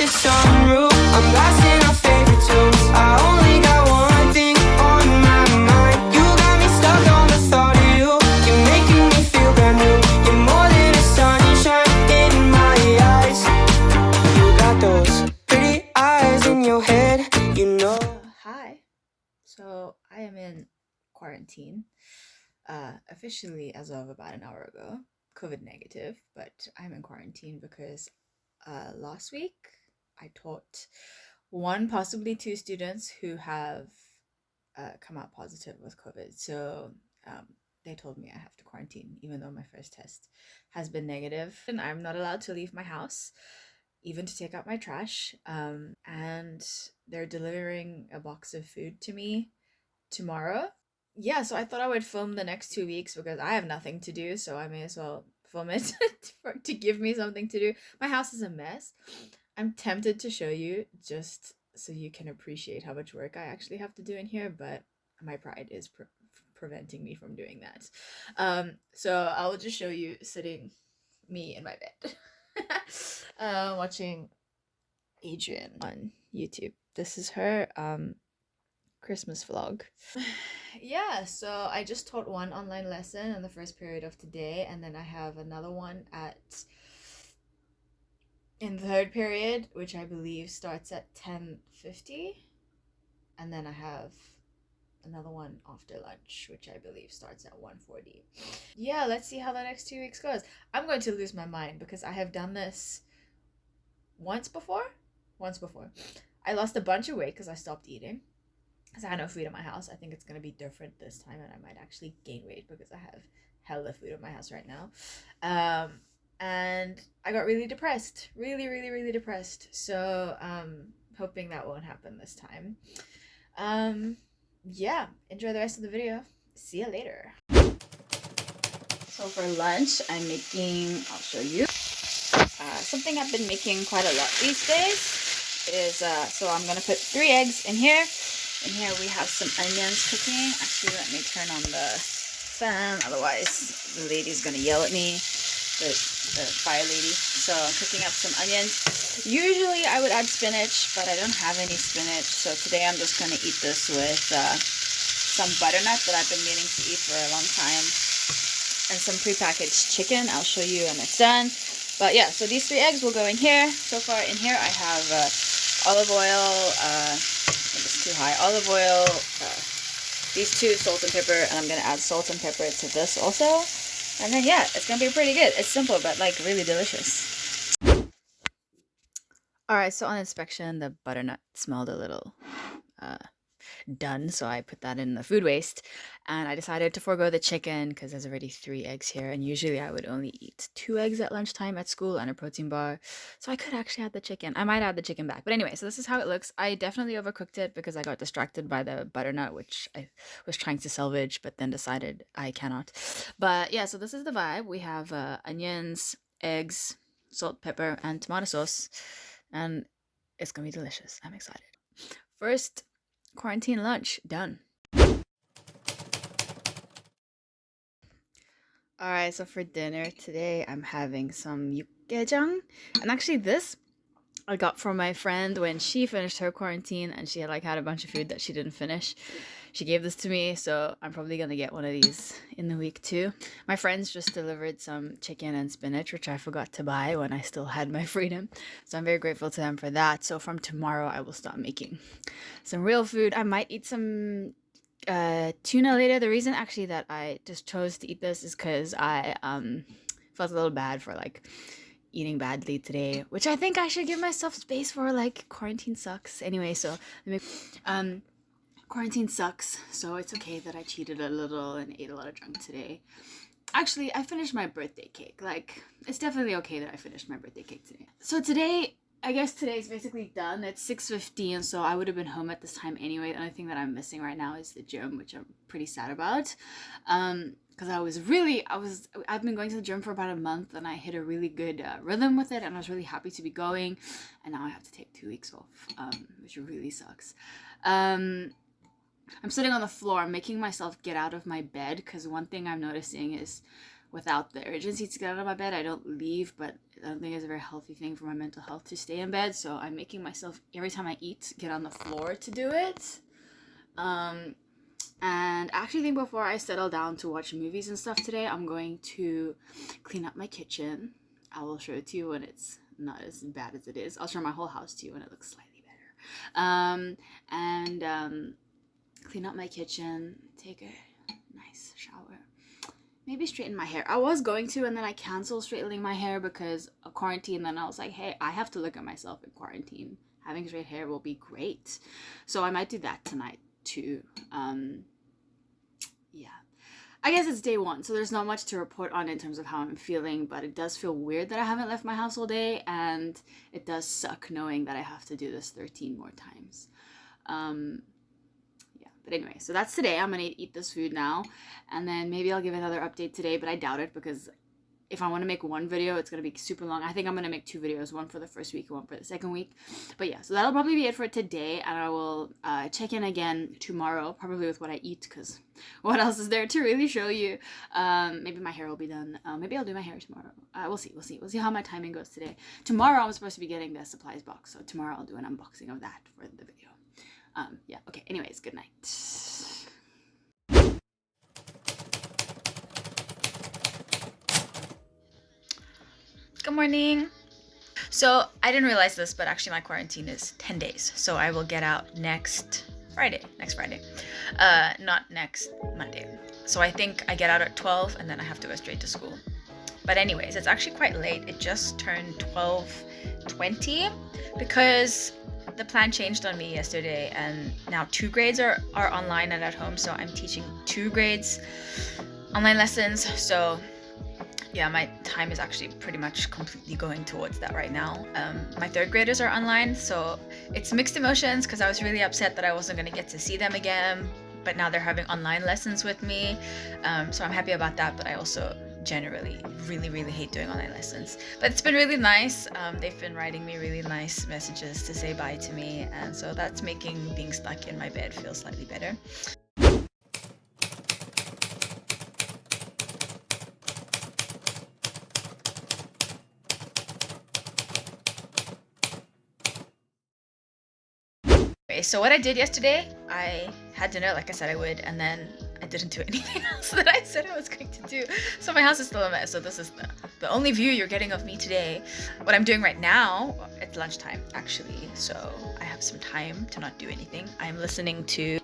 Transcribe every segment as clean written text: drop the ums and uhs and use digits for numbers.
the sunroof. I'm blasting our favorite tunes. I only got one thing on my mind. You got me stuck on the thought of you. You're making me feel brand new. You're more than a sunshine in my eyes. You got those pretty eyes in your head, you know. Hi. So I am in quarantine, officially as of about an hour ago, COVID negative, but I'm in quarantine because last week I taught one, possibly two students who have come out positive with COVID. So they told me I have to quarantine, even though my first test has been negative. And I'm not allowed to leave my house, even to take out my trash. And they're delivering a box of food to me tomorrow. Yeah, so I thought I would film the next 2 weeks because I have nothing to do, so I may as well film it to give me something to do. My house is a mess. I'm tempted to show you just so you can appreciate how much work I actually have to do in here, but my pride is preventing me from doing that. So I'll just show you sitting me in my bed, watching Adrian on YouTube. This is her Christmas vlog. Yeah, so I just taught one online lesson in the first period of today, and then I have another one in the third period, which I believe starts at 10:50, and then I have another one after lunch, which I believe starts at 1:40. Yeah, let's see how the next 2 weeks goes. I'm going to lose my mind because I have done this once before. I lost a bunch of weight because I stopped eating, because I had no food in my house. I think it's going to be different this time, and I might actually gain weight because I have hella food in my house right now. And I got really depressed. Really depressed. So, hoping that won't happen this time. Yeah, enjoy the rest of the video. See you later. So for lunch, I'm making, I'll show you, something I've been making quite a lot these days is, so I'm going to put 3 eggs in here. In here we have some onions cooking. Actually, let me turn on the fan, otherwise the lady's gonna yell at me, the fire lady. So I'm cooking up some onions. Usually I would add spinach, but I don't have any spinach, so today I'm just gonna eat this with some butternut that I've been meaning to eat for a long time, and some prepackaged chicken. I'll show you when it's done. But yeah, so these 3 eggs will go in here. So far in here I have olive oil, it's too high, olive oil, these 2, salt and pepper, and I'm gonna add salt and pepper to this also. And then yeah, it's gonna be pretty good. It's simple but like really delicious. Alright, so on inspection the butternut smelled a little done, so I put that in the food waste, and I decided to forego the chicken because there's already 3 eggs here, and usually I would only eat 2 eggs at lunchtime at school and a protein bar, so I could actually add the chicken. I might add the chicken back, but anyway, so this is how it looks. I definitely overcooked it because I got distracted by the butternut, which I was trying to salvage but then decided I cannot. But yeah, so this is the vibe. We have onions, eggs, salt, pepper, and tomato sauce, and it's gonna be delicious. I'm excited. First quarantine lunch done. Alright, so for dinner today I'm having some yukgaejang, and actually this I got from my friend when she finished her quarantine and she had a bunch of food that she didn't finish. She gave this to me, so I'm probably gonna get one of these in the week too. My friends just delivered some chicken and spinach, which I forgot to buy when I still had my freedom, so I'm very grateful to them for that. So from tomorrow I will start making some real food. I might eat some tuna later. The reason actually that I just chose to eat this is because I felt a little bad for like eating badly today, which I think I should give myself space for. Like, quarantine sucks anyway, so quarantine sucks, so it's okay that I cheated a little and ate a lot of junk today. Actually, I finished my birthday cake. Like, it's definitely okay that I finished my birthday cake today. So today, I guess today's basically done. It's 6:15, so I would have been home at this time anyway. The only thing that I'm missing right now is the gym, which I'm pretty sad about. Because I've been going to the gym for about a month, and I hit a really good rhythm with it, and I was really happy to be going, and now I have to take 2 weeks off, which really sucks. I'm sitting on the floor, making myself get out of my bed, because one thing I'm noticing is without the urgency to get out of my bed, I don't leave, but I don't think it's a very healthy thing for my mental health to stay in bed. So I'm making myself, every time I eat, get on the floor to do it. And I actually think before I settle down to watch movies and stuff today, I'm going to clean up my kitchen. I will show it to you when it's not as bad as it is. I'll show my whole house to you when it looks slightly better. Clean up my kitchen, take a nice shower. Maybe straighten my hair. I was going to, and then I canceled straightening my hair because of quarantine. Then I was like, hey, I have to look at myself in quarantine. Having straight hair will be great. So I might do that tonight too. Yeah. I guess it's day one, so there's not much to report on in terms of how I'm feeling, but it does feel weird that I haven't left my house all day, and it does suck knowing that I have to do this 13 more times. Yeah, but anyway, so that's today. I'm gonna eat this food now, and then maybe I'll give another update today, but I doubt it because if I want to make one video, it's going to be super long. I think I'm going to make 2 videos, one for the first week and one for the second week. But yeah, so that'll probably be it for today. And I will check in again tomorrow, probably with what I eat, because what else is there to really show you? Maybe my hair will be done. Maybe I'll do my hair tomorrow. We'll see. We'll see how my timing goes today. Tomorrow, I'm supposed to be getting the supplies box. So tomorrow, I'll do an unboxing of that for the video. Yeah, okay. Anyways, good night. Good morning. So I didn't realize this, but actually my quarantine is 10 days. So I will get out next Friday, not next Monday. So I think I get out at 12 and then I have to go straight to school. But anyways, it's actually quite late. It just turned 12:20 because the plan changed on me yesterday, and now 2 grades are online and at home. So I'm teaching 2 grades online lessons. So yeah, my time is actually pretty much completely going towards that right now. My 3rd graders are online, so it's mixed emotions because I was really upset that I wasn't going to get to see them again, but now they're having online lessons with me. So I'm happy about that, but I also generally really hate doing online lessons. But it's been really nice. They've been writing me really nice messages to say bye to me, and so that's making being stuck in my bed feel slightly better. Okay, so what I did yesterday, I had dinner like I said I would, and then I didn't do anything else that I said I was going to do. So my house is still a mess, so this is the only view you're getting of me today. What I'm doing right now, it's lunchtime actually, so I have some time to not do anything. I'm listening to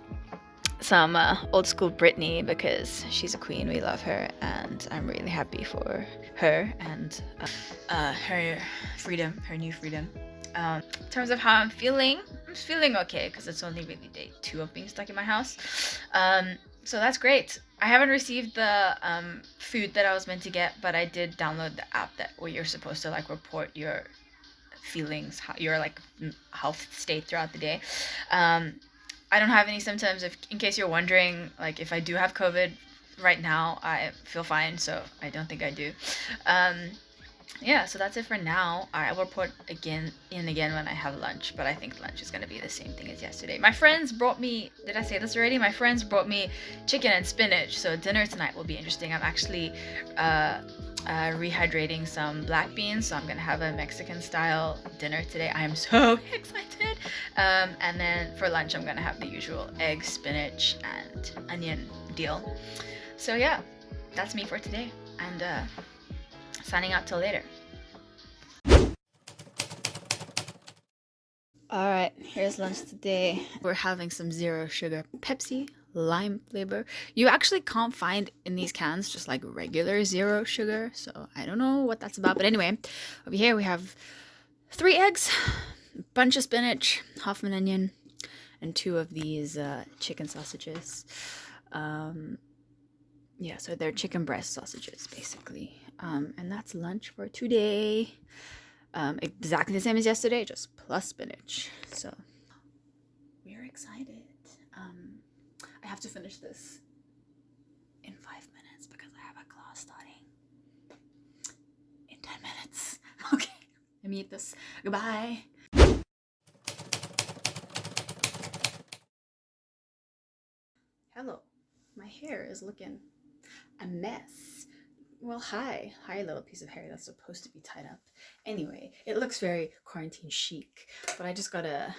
some old school Britney because she's a queen, we love her, and I'm really happy for her and her freedom, her new freedom. In terms of how I'm feeling okay because it's only really day 2 of being stuck in my house. So that's great. I haven't received the food that I was meant to get, but I did download the app where you're supposed to like report your feelings, your like health state throughout the day. I don't have any symptoms. In case you're wondering, like if I do have COVID right now, I feel fine, so I don't think I do. Yeah, so that's it for now. I will report again when I have lunch, but I think lunch is going to be the same thing as yesterday. My friends brought me, did I say this already? My friends brought me chicken and spinach, so dinner tonight will be interesting. I'm actually rehydrating some black beans, so I'm going to have a Mexican style dinner today. I am so excited. And then for lunch, I'm going to have the usual egg, spinach, and onion deal. So yeah, that's me for today. And signing out till later. Alright, here's lunch today. We're having some 0 sugar Pepsi, lime flavor. You actually can't find in these cans just like regular 0 sugar, so I don't know what that's about. But anyway, over here we have 3 eggs, a bunch of spinach, half an onion, and 2 of these chicken sausages. Yeah, so they're chicken breast sausages, basically. And that's lunch for today. Exactly the same as yesterday, just plus spinach. So we're excited. I have to finish this in 5 minutes because I have a class starting in 10 minutes. Okay, let me eat this. Goodbye. Hello. My hair is looking a mess. Well, hi little piece of hair that's supposed to be tied up. Anyway, it looks very quarantine chic, but I just gotta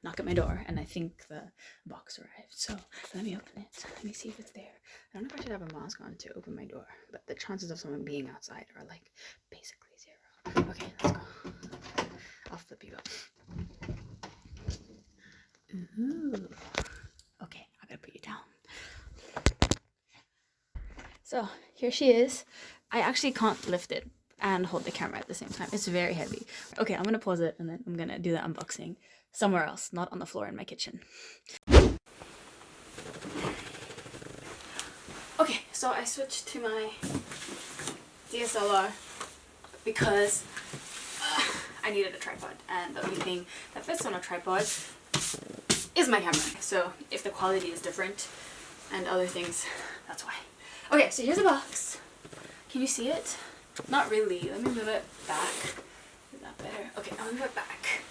knock at my door, and I think the box arrived. So let me open it. Let me see if it's there. I don't know if I should have a mask on to open my door, but the chances of someone being outside are like basically 0. Okay, let's go. I'll flip you up. Ooh. Okay, I gotta put you down. So here she is. I actually can't lift it and hold the camera at the same time. It's very heavy. Okay, I'm gonna pause it and then I'm gonna do the unboxing somewhere else, not on the floor in my kitchen. Okay, so I switched to my DSLR because I needed a tripod, and the only thing that fits on a tripod is my camera. So if the quality is different and other things, that's why. Okay, so here's a box. Can you see it? Not really. Let me move it back. Is that better? Okay, I'll move it back.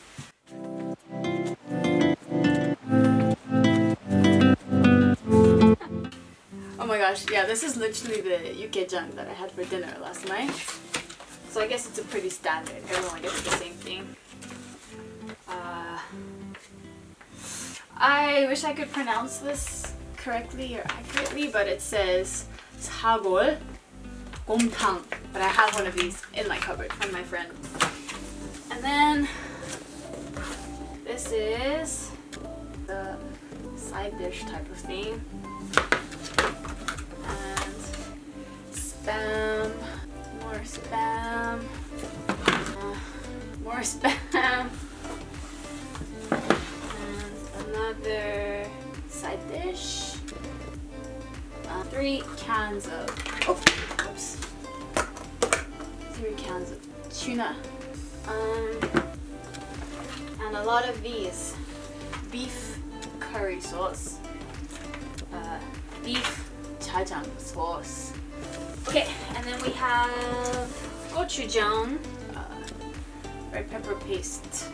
Oh my gosh, yeah, this is literally the yukkejang that I had for dinner last night. So I guess it's a pretty standard. Everyone gets the same thing. I wish I could pronounce this correctly or accurately, but it says 사골 곰탕. But I have one of these in my cupboard from my friend. And then this is the side dish type of thing. And spam, more spam, more spam, and another side dish. 3 cans of, oops, 3 cans of tuna, and a lot of these beef curry sauce, beef jajang sauce. Okay, and then we have gochujang, red pepper paste,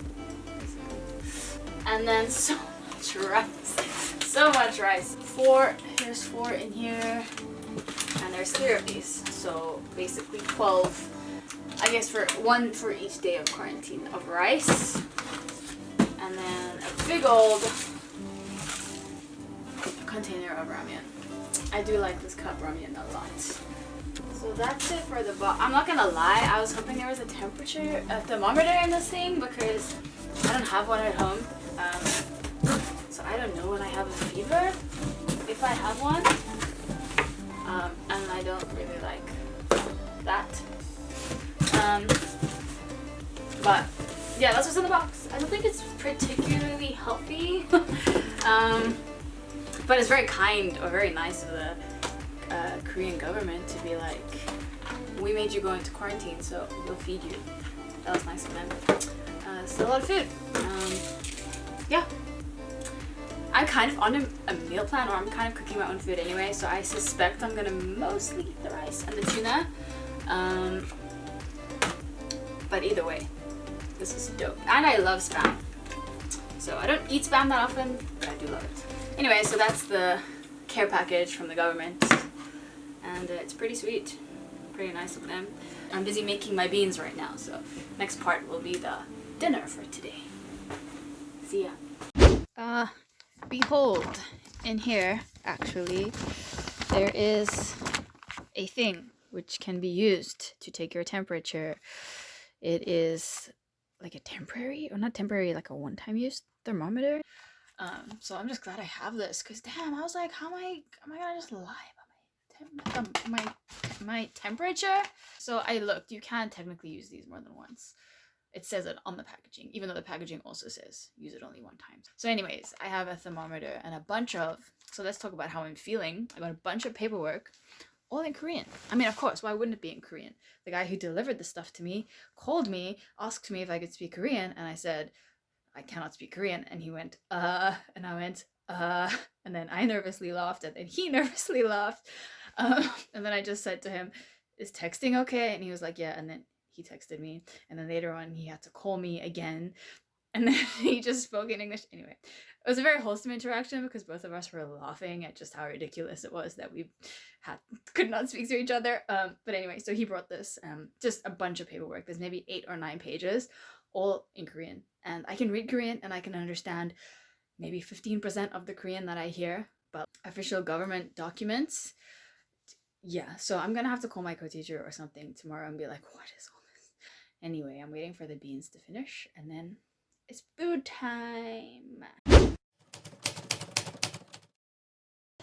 and then so much rice. So much rice. Here's 4 in here, and there's 3 of these. So basically 12, I guess, for 1 for each day of quarantine of rice. And then a big old container of ramen. I do like this cup ramen a lot. So that's it for the box. I'm not gonna lie, I was hoping there was a thermometer in this thing because I don't have one at home. So I don't know when I have a fever, if I have one. And I don't really like that. But yeah, that's what's in the box. I don't think it's particularly healthy. But it's very kind or very nice of the Korean government to be like, we made you go into quarantine, so we'll feed you. That was nice of them. Still a lot of food. Yeah. I'm kind of on a meal plan, or I'm kind of cooking my own food anyway, so I suspect I'm gonna mostly eat the rice and the tuna. But either way, this is dope. And I love Spam. So I don't eat Spam that often, but I do love it. Anyway, so that's the care package from the government. And it's pretty sweet. Pretty nice of them. I'm busy making my beans right now, so next part will be the dinner for today. See ya. Behold, in here, actually, there is a thing which can be used to take your temperature. It is like a temporary, or not temporary, like a one-time use thermometer. So I'm just glad I have this, because damn, I was like, am I gonna just lie about my temperature? So I looked, you can technically use these more than once. It says it on the packaging, even though the packaging also says use it only 1 time. So anyways, I have a thermometer and a bunch of, so let's talk about how I'm feeling. I got a bunch of paperwork, all in Korean. I mean, of course, why wouldn't it be in Korean? The guy who delivered the stuff to me called me, asked me if I could speak Korean, and I said, I cannot speak Korean. And he went, and I went, and then I nervously laughed, and then he nervously laughed. And then I just said to him, is texting okay? And he was like, yeah, and then he texted me, and then later on he had to call me again, And then he just spoke in English. Anyway, it was a very wholesome interaction because both of us were laughing at just how ridiculous it was that we could not speak to each other. But anyway, so he brought this, just a bunch of paperwork. There's maybe 8 or 9 pages, all in Korean. And I can read Korean and I can understand maybe 15% of the Korean that I hear, but official government documents, yeah. So I'm gonna have to call my co-teacher or something tomorrow and be like, what is all this? Anyway, I'm waiting for the beans to finish and then it's food time.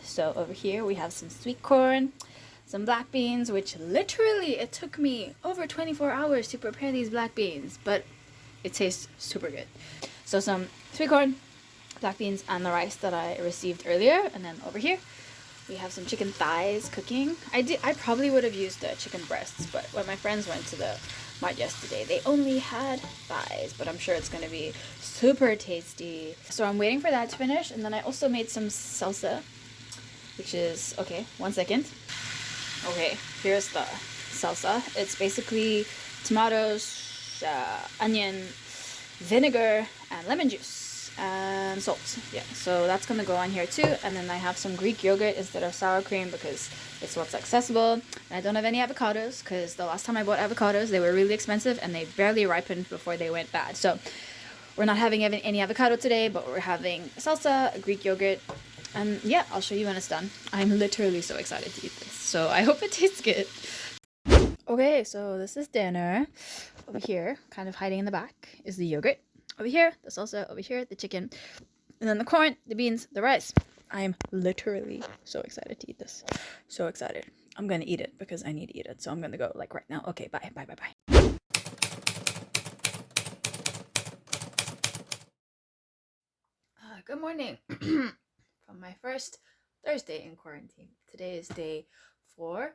So over here we have some sweet corn, some black beans, which literally it took me over 24 hours to prepare these black beans, but it tastes super good. So some sweet corn, black beans, and the rice that I received earlier. And then over here we have some chicken thighs cooking. I probably would have used the chicken breasts, but when my friends went to the mart yesterday, they only had thighs, but I'm sure it's gonna be super tasty. So I'm waiting for that to finish. And then I also made some salsa, which is, okay, 1 second. Okay, here's the salsa. It's basically tomatoes, onion, vinegar, and lemon juice, and salt. Yeah, so that's gonna go on here too. And then I have some Greek yogurt instead of sour cream because it's what's accessible. And I don't have any avocados because the last time I bought avocados, they were really expensive and they barely ripened before they went bad. So we're not having any avocado today, but we're having salsa, Greek yogurt, and yeah, I'll show you when it's done. I'm literally so excited to eat this, so I hope it tastes good. Okay, so this is dinner. Over here, kind of hiding in the back, is the yogurt. Over here, the salsa. Over here, the chicken. And then the corn, the beans, the rice. I'm literally so excited to eat this. So excited. I'm gonna eat it because I need to eat it, so I'm gonna go like right now. Okay, bye, bye, bye, bye. Good morning. From my first Thursday in quarantine. Today is day 4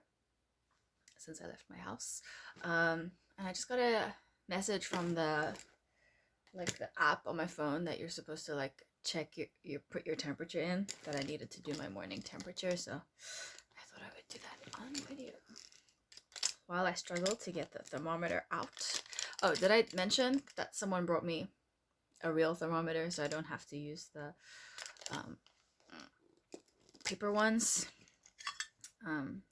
since I left my house. And I just got a message from the app on my phone that you're supposed to like check your put your temperature in, that I needed to do my morning temperature, so I thought I would do that on video while I struggle to get the thermometer out. Oh, did I mention that someone brought me a real thermometer so I don't have to use the paper ones?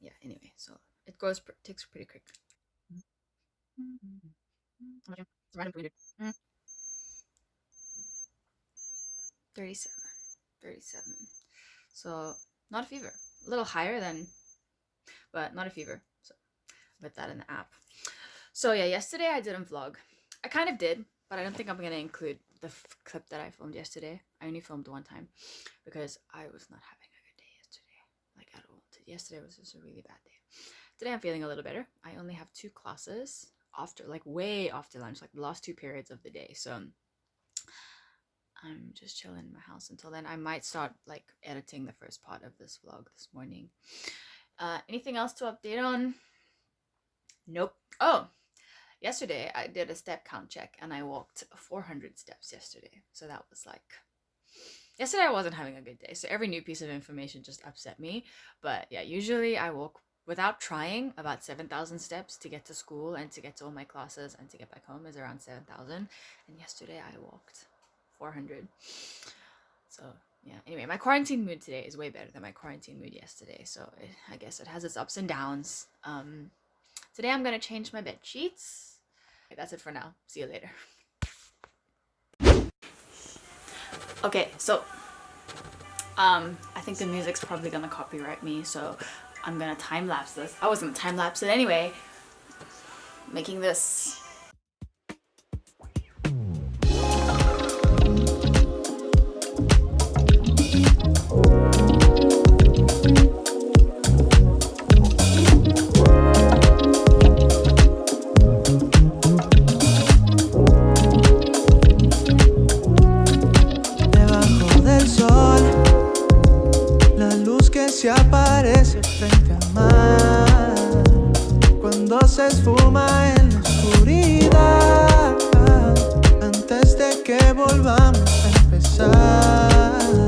Yeah, anyway, so it takes pretty quick. 37. So not a fever. A little higher than, but not a fever. So I put that in the app. So yeah, yesterday I didn't vlog. I kind of did, but I don't think I'm gonna include the clip that I filmed yesterday. I only filmed 1 time because I was not having a good day yesterday, like at all. Yesterday was just a really bad day. Today I'm feeling a little better. I only have 2 classes after, like way after lunch, like the last 2 periods of the day. So I'm just chilling in my house until then. I might start like editing the first part of this vlog this morning. Anything else to update on? Nope. Oh, yesterday I did a step count check and I walked 400 steps yesterday. So that was like, yesterday I wasn't having a good day. So every new piece of information just upset me. But yeah, usually I walk, without trying, about 7,000 steps to get to school and to get to all my classes and to get back home is around 7,000. And yesterday I walked 400. So yeah, anyway, my quarantine mood today is way better than my quarantine mood yesterday. So I guess it has its ups and downs. Today I'm gonna change my bed sheets. Okay, that's it for now. See you later. Okay, so I think the music's probably gonna copyright me, so I'm gonna time lapse this. I was gonna time lapse it anyway, making this. Se aparece frente al mar cuando se esfuma en la oscuridad antes de que volvamos a empezar.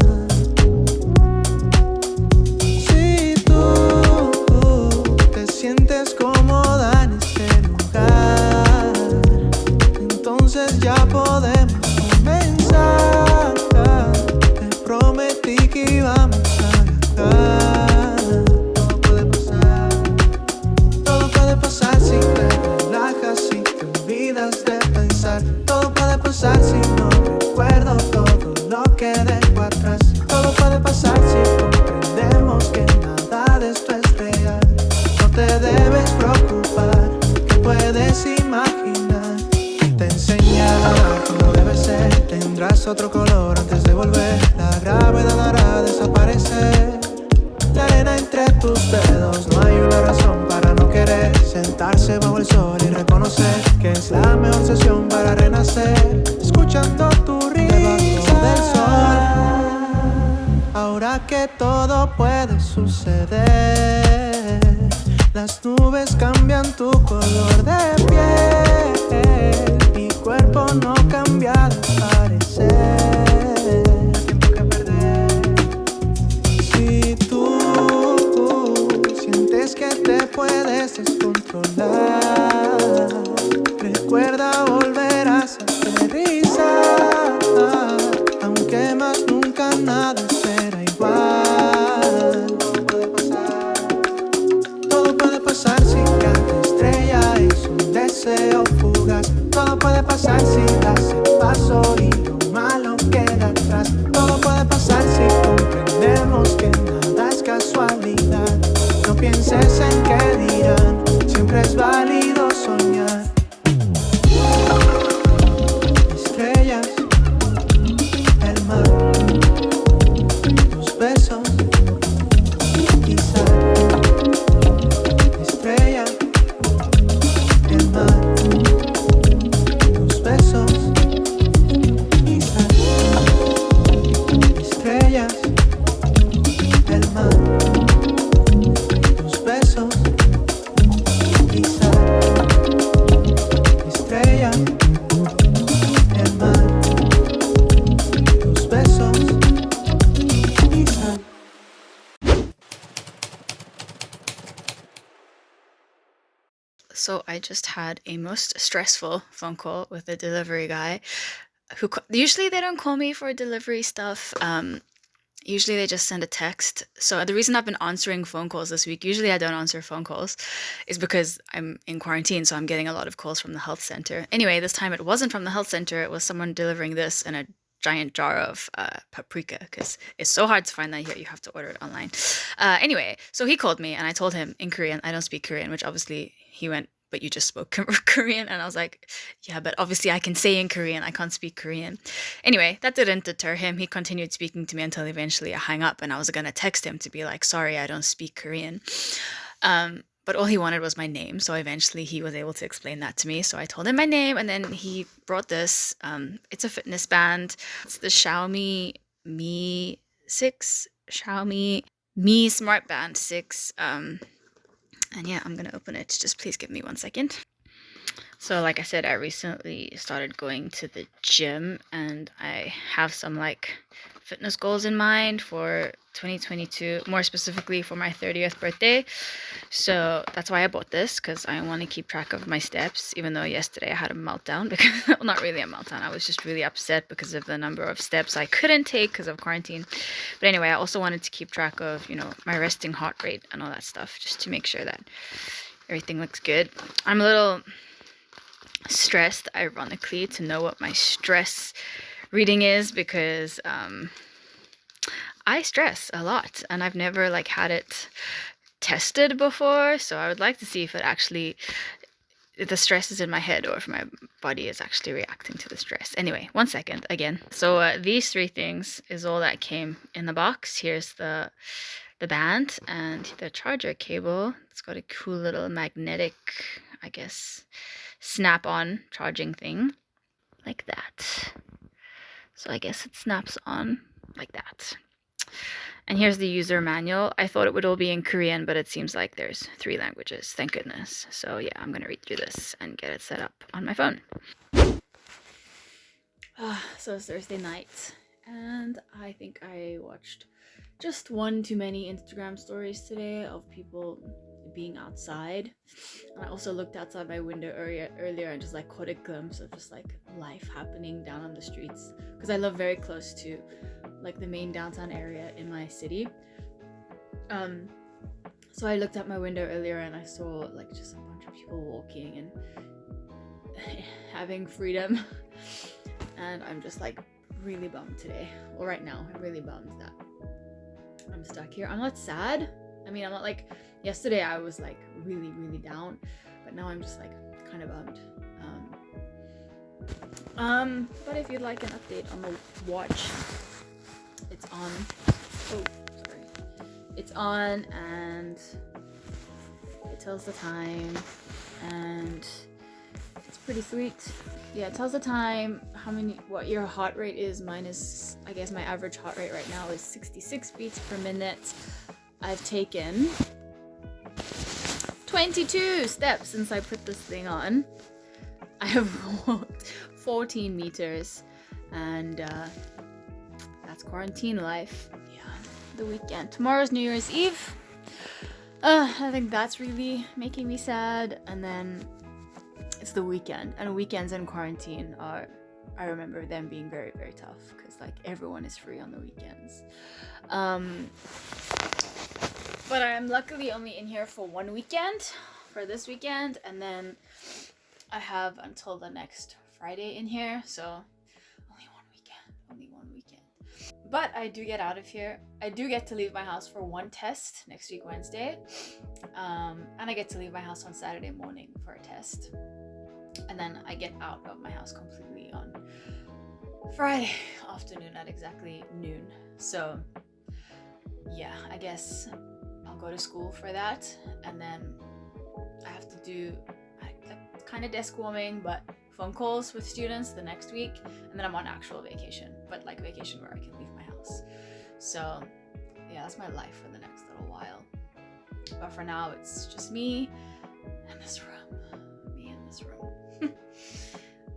Si tú te sientes cómoda en este lugar, entonces ya podemos comenzar. Sentarse bajo el sol y reconocer que es la mejor sesión para renacer. Escuchando tu risa debajo del sol. Ahora que todo puede suceder, las nubes cambian tu color de piel. Mi cuerpo no cambia de parecer. Tiempo que perder. Si tú sientes que te puedes descontrolar, recuerda volver a aterrizar. Aunque más nunca nada será igual. Todo puede pasar si cada estrella es un deseo fugaz. Todo puede pasar si das el paso y lo malo queda atrás. Todo puede pasar si comprendemos que nada es casualidad. No pienses en qué dirán, siempre es válido soñar. Estrellas, el mar, tus besos y sal. Estrella, el mar, tus besos y sal. Estrellas, el mar, tus besos y sal. Estrella, el mar, tus besos y sal. So I just had a most stressful phone call with a delivery guy who usually they don't call me for delivery stuff. Usually they just send a text. So the reason I've been answering phone calls this week, usually I don't answer phone calls, is because I'm in quarantine, so I'm getting a lot of calls from the health center. Anyway, this time it wasn't from the health center, it was someone delivering this in a giant jar of paprika, because it's so hard to find that here, you have to order it online. Anyway, so he called me and I told him in Korean, I don't speak Korean, which obviously he went, but you just spoke Korean. And I was like, yeah, but obviously I can say in Korean, I can't speak Korean. Anyway, that didn't deter him. He continued speaking to me until eventually I hung up and I was gonna text him to be like, sorry, I don't speak Korean. But all he wanted was my name. So eventually he was able to explain that to me. So I told him my name and then he brought this. It's a fitness band. It's the Xiaomi Mi 6, Xiaomi Mi Smart Band 6. And yeah, I'm gonna open it. Just please give me 1 second. So like I said, I recently started going to the gym and I have some like fitness goals in mind for 2022, more specifically for my 30th birthday. So that's why I bought this, because I want to keep track of my steps, even though yesterday I had a meltdown because, well, not really a meltdown, I was just really upset because of the number of steps I couldn't take because of quarantine. But anyway, I also wanted to keep track of, you know, my resting heart rate and all that stuff, just to make sure that everything looks good. I'm a little stressed, ironically, to know what my stress reading is, because I stress a lot and I've never like had it tested before, so I would like to see if it actually, if the stress is in my head or if my body is actually reacting to the stress. Anyway, 1 second again. So these 3 things is all that came in the box. Here's the band and the charger cable. It's got a cool little magnetic, I guess, snap-on charging thing like that. So I guess it snaps on like that. And here's the user manual. I thought it would all be in Korean, but it seems like there's 3 languages, thank goodness. So yeah, I'm gonna read through this and get it set up on my phone. So it's Thursday night, and I think I watched just one too many Instagram stories today of people being outside. And I also looked outside my window earlier and just like caught a glimpse of just like life happening down on the streets, because I live very close to like the main downtown area in my city. So I looked out my window earlier and I saw like just a bunch of people walking and having freedom. And I'm just like really bummed today. Well, right now I'm really bummed that I'm stuck here. I'm not sad. I mean, I'm not like, yesterday I was like really, really down, but now I'm just like kind of bummed. But if you'd like an update on the watch, it's on. Oh, sorry. It's on and it tells the time, and pretty sweet. Yeah, it tells the time, what your heart rate is. Mine is, I guess my average heart rate right now is 66 beats per minute. I've taken 22 steps since I put this thing on. I have walked 14 meters, and that's quarantine life. Yeah, the weekend. Tomorrow's New Year's Eve. I think that's really making me sad. And then it's the weekend, and weekends in quarantine are, I remember them being very, very tough because like everyone is free on the weekends. But I'm luckily only in here for one weekend, for this weekend, and then I have until the next Friday in here, so only one weekend. But I do get out of here. I do get to leave my house for one test next week Wednesday, and I get to leave my house on Saturday morning for a test, and then I get out of my house completely on Friday afternoon at exactly noon. So yeah, I guess I'll go to school for that, and then I have to do kind of desk warming but phone calls with students the next week, and then I'm on actual vacation, but like vacation where I can leave my house. So yeah, that's my life for the next little while. But for now, it's just me in this room.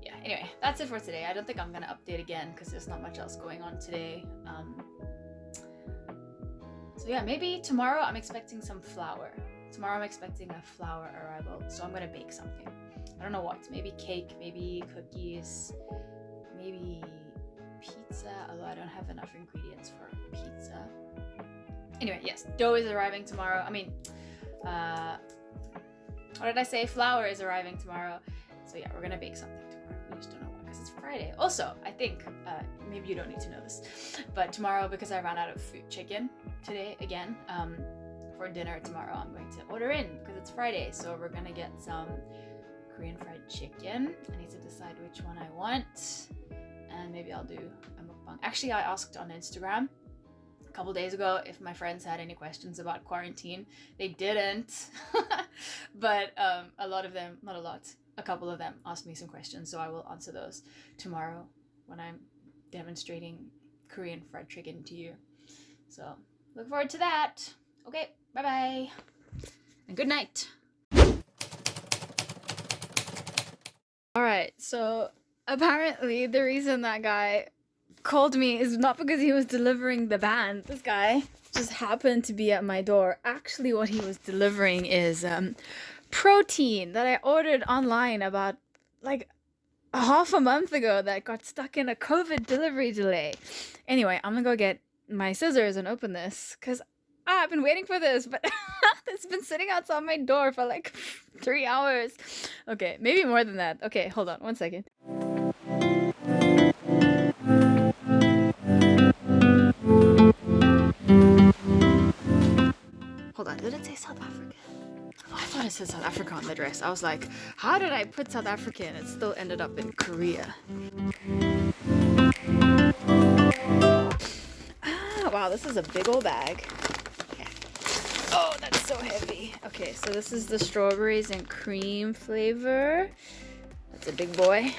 Yeah, anyway, that's it for today. I don't think I'm gonna update again because there's not much else going on today. So yeah, maybe tomorrow I'm expecting some flour. Tomorrow I'm expecting a flour arrival, so I'm gonna bake something. I don't know what, maybe cake, maybe cookies, maybe pizza, although I don't have enough ingredients for pizza. Anyway, yes, dough is arriving tomorrow. I mean, what did I say? Flour is arriving tomorrow. So yeah, we're gonna bake something tomorrow. We just don't know what, because it's Friday. Also, I think, maybe you don't need to know this, but tomorrow, because I ran out of chicken today again, for dinner tomorrow, I'm going to order in because it's Friday. So we're gonna get some Korean fried chicken. I need to decide which one I want, and maybe I'll do a mukbang. Actually, I asked on Instagram a couple days ago if my friends had any questions about quarantine. They didn't, but a lot of them, not a lot, a couple of them asked me some questions, so I will answer those tomorrow when I'm demonstrating Korean fried chicken to you. So look forward to that. Okay, bye bye and good night. Alright, so apparently the reason that guy called me is not because he was delivering the band. This guy just happened to be at my door. Actually, what he was delivering is protein that I ordered online about like a half a month ago that got stuck in a COVID delivery delay. Anyway, I'm gonna go get my scissors and open this because I've been waiting for this, but it's been sitting outside my door for like 3 hours. Okay, maybe more than that. Okay, hold on 1 second. Hold on, did it say South Africa? Oh, I thought it said South Africa on the dress. I was like, how did I put South Africa and it still ended up in Korea? Ah, wow, this is a big old bag. Okay. Oh, that's so heavy. Okay, so this is the strawberries and cream flavor. That's a big boy.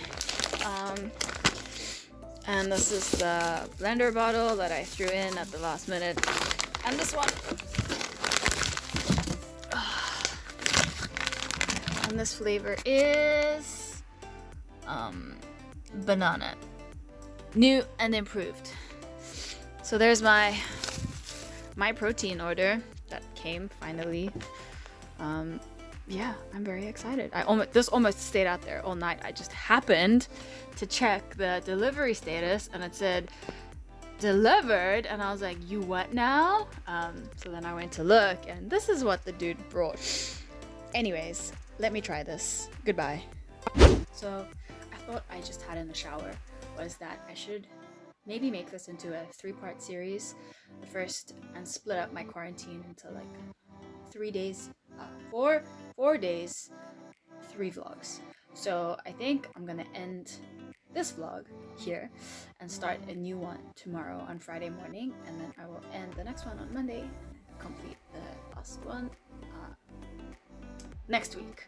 And this is the blender bottle that I threw in at the last minute. And this one. And this flavor is banana. New and improved. So there's my protein order that came finally. Yeah, I'm very excited. This almost stayed out there all night. I just happened to check the delivery status and it said delivered, and I was like, you what now? So then I went to look, and this is what the dude brought. Anyways, let me try this. Goodbye. So I thought I just had in the shower was that I should maybe make this into a 3-part series. The first, and split up my quarantine into like 3 days, 4 days, 3 vlogs. So I think I'm gonna end this vlog here and start a new one tomorrow on Friday morning, and then I will end the next one on Monday and complete the last one next week.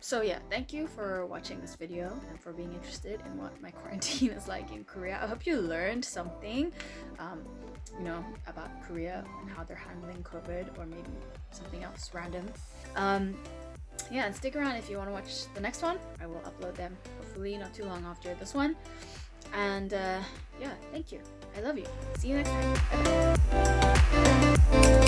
So yeah, thank you for watching this video and for being interested in what my quarantine is like in Korea. I hope you learned something, you know, about Korea and how they're handling COVID, or maybe something else random. Yeah, and stick around if you want to watch the next one. I will upload them hopefully not too long after this one. And yeah, thank you. I love you. See you next time. Bye-bye.